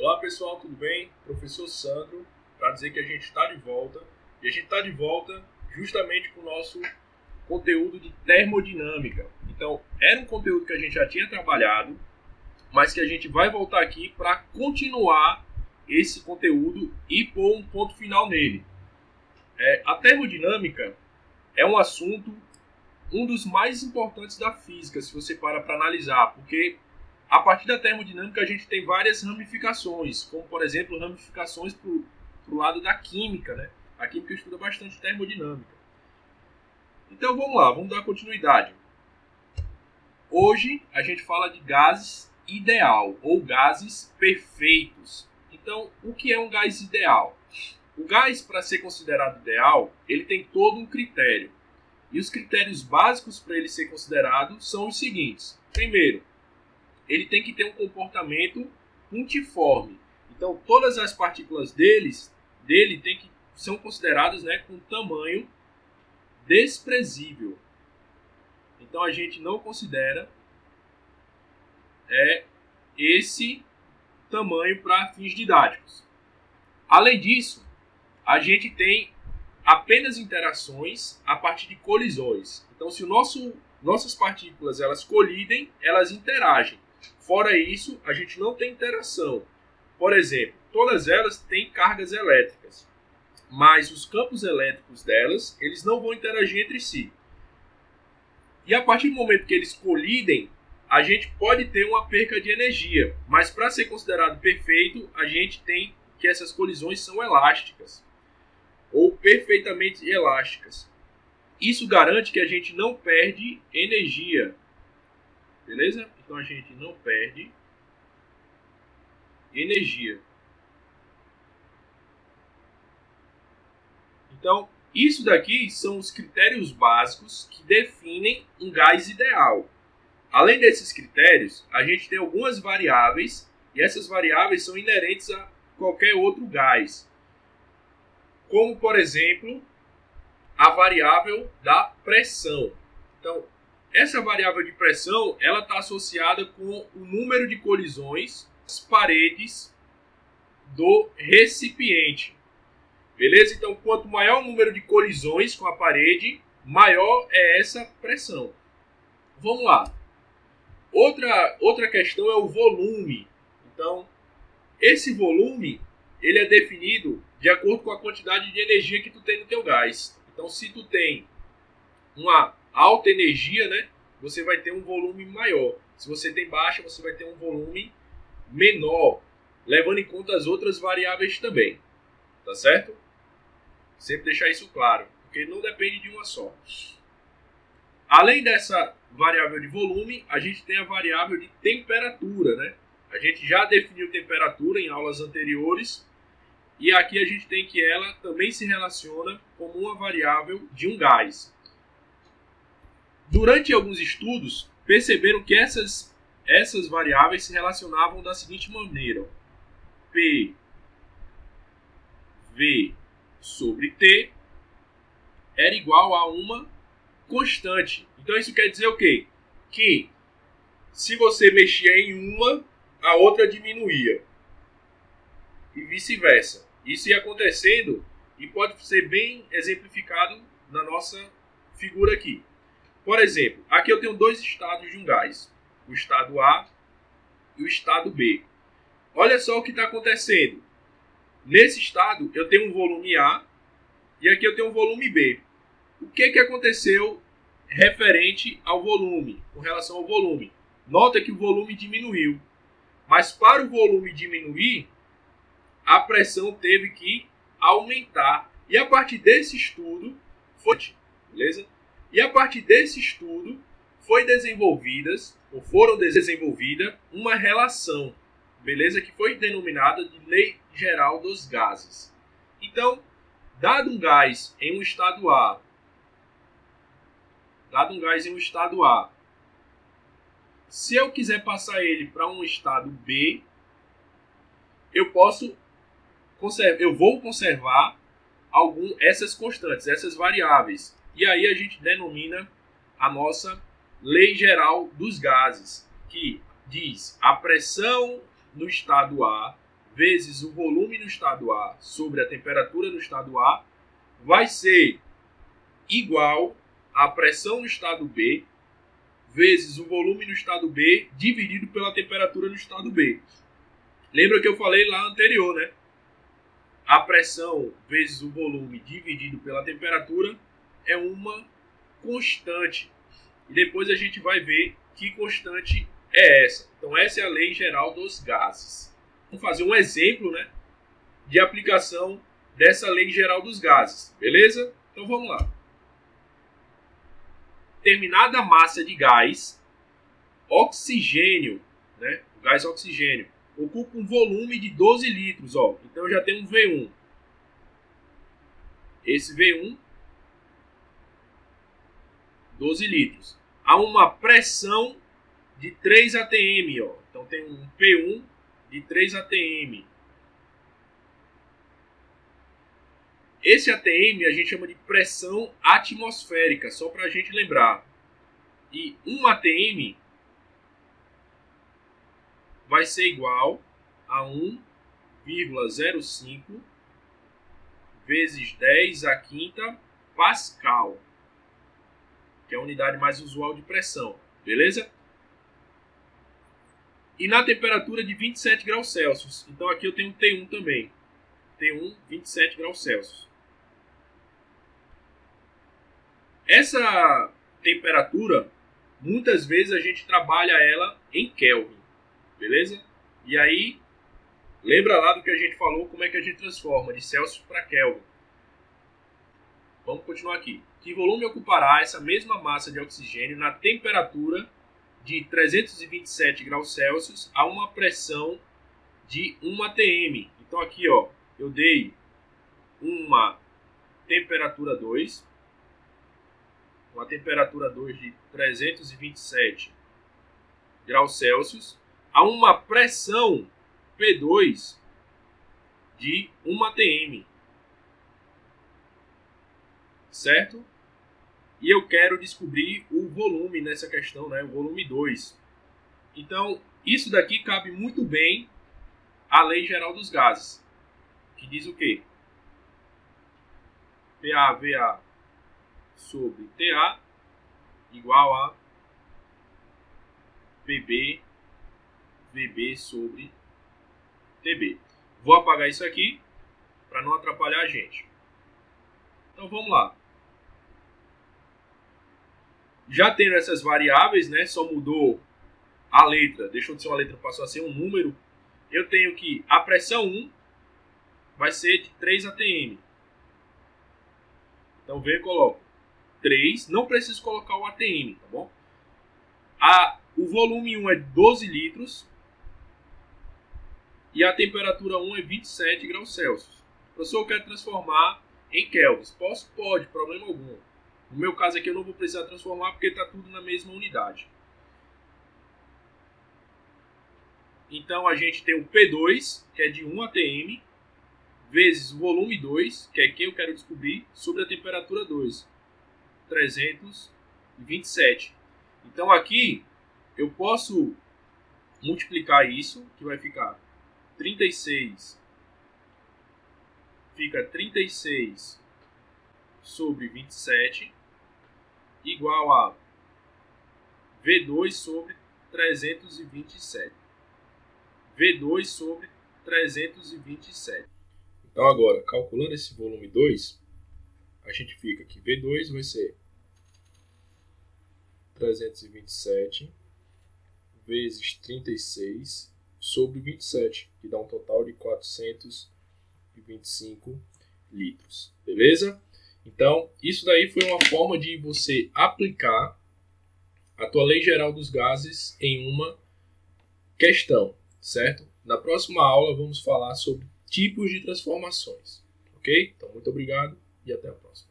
Olá pessoal, tudo bem? Professor Sandro, para dizer que a gente está de volta. E a gente está de volta justamente com o nosso conteúdo de termodinâmica. Então, era um conteúdo que a gente já tinha trabalhado, mas que a gente vai voltar aqui para continuar esse conteúdo e pôr um ponto final nele. A termodinâmica é um assunto, um dos mais importantes da física, se você para analisar, porque a partir da termodinâmica a gente tem várias ramificações, como por exemplo ramificações para o lado da química, né? A química estuda bastante termodinâmica. Então vamos lá, vamos dar continuidade. Hoje a gente fala de gases ideal ou gases perfeitos. Então, o que é um gás ideal? O gás, para ser considerado ideal, ele tem todo um critério. E os critérios básicos para ele ser considerado são os seguintes. Primeiro, ele tem que ter um comportamento puntiforme. Então, todas as partículas dele são consideradas, né, com tamanho desprezível. Então, a gente não considera esse tamanho para fins didáticos. Além disso, a gente tem apenas interações a partir de colisões. Então, se nossas partículas elas colidem, elas interagem. Fora isso, a gente não tem interação. Por exemplo, todas elas têm cargas elétricas, mas os campos elétricos delas, eles não vão interagir entre si. E a partir do momento que eles colidem, a gente pode ter uma perca de energia, mas para ser considerado perfeito, a gente tem que essas colisões são elásticas, ou perfeitamente elásticas. Isso garante que a gente não perde energia. Beleza? Então a gente não perde energia. Então, isso daqui são os critérios básicos que definem um gás ideal. Além desses critérios, a gente tem algumas variáveis, e essas variáveis são inerentes a qualquer outro gás. Como, por exemplo, a variável da pressão. Então, essa variável de pressão ela está associada com o número de colisões nas paredes do recipiente. Beleza? Então, quanto maior o número de colisões com a parede, maior é essa pressão. Vamos lá. Outra questão é o volume. Então, esse volume ele é definido de acordo com a quantidade de energia que tu tem no teu gás. Então, se tu tem uma alta energia, né, você vai ter um volume maior. Se você tem baixa, você vai ter um volume menor, levando em conta as outras variáveis também. Tá certo? Sempre deixar isso claro, porque não depende de uma só. Além dessa variável de volume, a gente tem a variável de temperatura, né? A gente já definiu temperatura em aulas anteriores, e aqui a gente tem que ela também se relaciona como uma variável de um gás. Durante alguns estudos, perceberam que essas variáveis se relacionavam da seguinte maneira. P V sobre T era igual a uma constante. Então isso quer dizer o quê? Que se você mexia em uma, a outra diminuía. E vice-versa. Isso ia acontecendo e pode ser bem exemplificado na nossa figura aqui. Por exemplo, aqui eu tenho dois estados de um gás. O estado A e o estado B. Olha só o que está acontecendo. Nesse estado eu tenho um volume A e aqui eu tenho um volume B. O que aconteceu referente ao volume, com relação ao volume? Nota que o volume diminuiu. Mas para o volume diminuir, a pressão teve que aumentar. E a partir desse estudo, beleza? E a partir desse estudo, foram desenvolvidas uma relação, beleza? Que foi denominada de Lei Geral dos Gases. Então, dado um gás em um estado A, se eu quiser passar ele para um estado B, eu vou conservar essas constantes, essas variáveis. E aí a gente denomina a nossa Lei Geral dos Gases, que diz a pressão no estado A vezes o volume no estado A sobre a temperatura no estado A vai ser igual à pressão no estado B vezes o volume no estado B dividido pela temperatura no estado B. Lembra que eu falei lá anterior, né? A pressão vezes o volume dividido pela temperatura é uma constante. E depois a gente vai ver que constante é essa. Então essa é a lei geral dos gases. Vamos fazer um exemplo, né, de aplicação dessa lei geral dos gases. Beleza? Então vamos lá. Determinada massa de gás, oxigênio, né, o gás oxigênio, ocupa um volume de 12 litros. Ó. Então eu já tenho um V1. Esse V1, 12 litros. Há uma pressão de 3 atm. Ó. Então tem um P1 de 3 atm. Esse ATM a gente chama de pressão atmosférica, só para a gente lembrar. E 1 ATM vai ser igual a 1,05 vezes 10 à quinta Pascal, que é a unidade mais usual de pressão, beleza? E na temperatura de 27 graus Celsius. Então aqui eu tenho T1 também. T1, 27 graus Celsius. Essa temperatura, muitas vezes a gente trabalha ela em Kelvin, beleza? E aí, lembra lá do que a gente falou, como é que a gente transforma de Celsius para Kelvin. Vamos continuar aqui. Que volume ocupará essa mesma massa de oxigênio na temperatura de 327 graus Celsius a uma pressão de 1 atm? Então aqui, ó, eu dei uma temperatura 2, uma temperatura 2 de 327 graus Celsius, a uma pressão P2 de 1 atm. Certo? E eu quero descobrir o volume nessa questão, né? O volume 2. Então, isso daqui cabe muito bem à lei geral dos gases, que diz o quê? PAVA sobre TA igual a PB VB sobre TB. Vou apagar isso aqui para não atrapalhar a gente. Então vamos lá. Já tendo essas variáveis, né, só mudou a letra, deixou de ser uma letra, passou a ser um número. Eu tenho que a pressão 1 vai ser de 3 atm. Então venho e coloco 3, não preciso colocar o ATM, tá bom? O volume 1 é 12 litros e a temperatura 1 é 27 graus Celsius. Professor, eu quero transformar em kelvins. Posso? Pode, problema algum. No meu caso aqui eu não vou precisar transformar porque está tudo na mesma unidade. Então a gente tem o P2, que é de 1 atm, vezes o volume 2, que é quem eu quero descobrir, sobre a temperatura 2. 327. Então aqui eu posso multiplicar isso, que vai ficar 36. Fica 36 sobre 27 igual a V2 sobre 327. V2 sobre 327. Então agora, calculando esse volume 2, a gente fica que V2 vai ser 327 vezes 36 sobre 27, que dá um total de 425 litros. Beleza? Então, isso daí foi uma forma de você aplicar a tua lei geral dos gases em uma questão, certo? Na próxima aula vamos falar sobre tipos de transformações, ok? Então, muito obrigado e até a próxima.